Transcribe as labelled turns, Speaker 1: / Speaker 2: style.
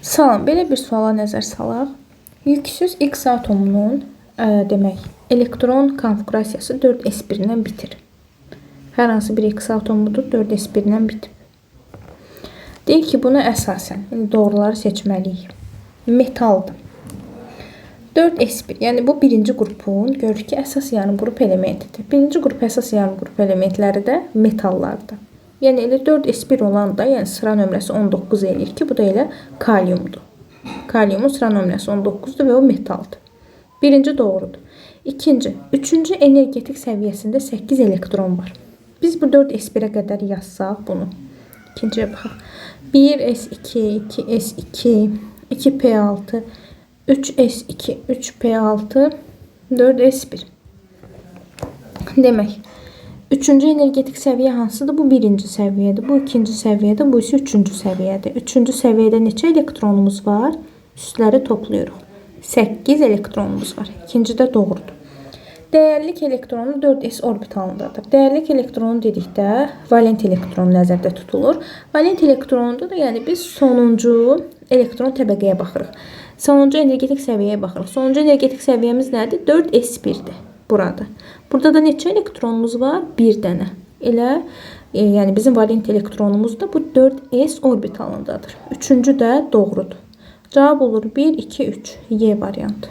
Speaker 1: Salam, belə bir suala nəzər salaq. Yüksüz X atomunun demək, elektron konfigurasiyası 4s1-dən bitir. Hər hansı bir X atomudur, 4s1-dən bitib. Deyək ki, buna əsasən doğruları seçməliyik. Metaldır. 4s1, yəni bu birinci qrupun görürük ki, əsas yarım qrup elementidir. Birinci qrup əsas yarım qrup elementləri də metallardır. Yəni elə 4s1 olan da, yəni sıra nömrəsi 19 eləyir ki, bu da elə kaliumdur. Kaliumun sıra nömrəsi 19-dur və o metaldır. Birinci doğrudur. İkinci, üçüncü energetik səviyyəsində 8 elektron var. Biz bu 4s1-ə qədər yazsaq bunu. İkinciyə baxaq. 1s2, 2s2, 2p6, 3s2, 3p6, 4s1. Demək, üçüncü energetik səviyyə hansıdır? Bu birinci səviyyədir. Bu ikinci səviyyədir. Bu isə üçüncü səviyyədir. Üçüncü səviyyədə neçə elektronumuz var? Üstləri toplayırıq. 8 elektronumuz var. İkinci də doğrudur. Dəyərlik elektronu 4s orbitalındadır. Dəyərlik elektronu dedikdə valent elektron nəzərdə tutulur. Valent elektronunda da yəni biz sonuncu elektron təbəqəyə baxırıq. Sonuncu energetik səviyyəyə baxırıq. Sonuncu energetik səviyyəmiz nədir? 4s1-dir. Burada. Burada da neçə elektronumuz var? Bir dənə. Elə yəni bizim valent elektronumuz da bu 4s orbitalındadır. Üçüncü də doğrudur. Cavab olur 1, 2, 3. Y variantı.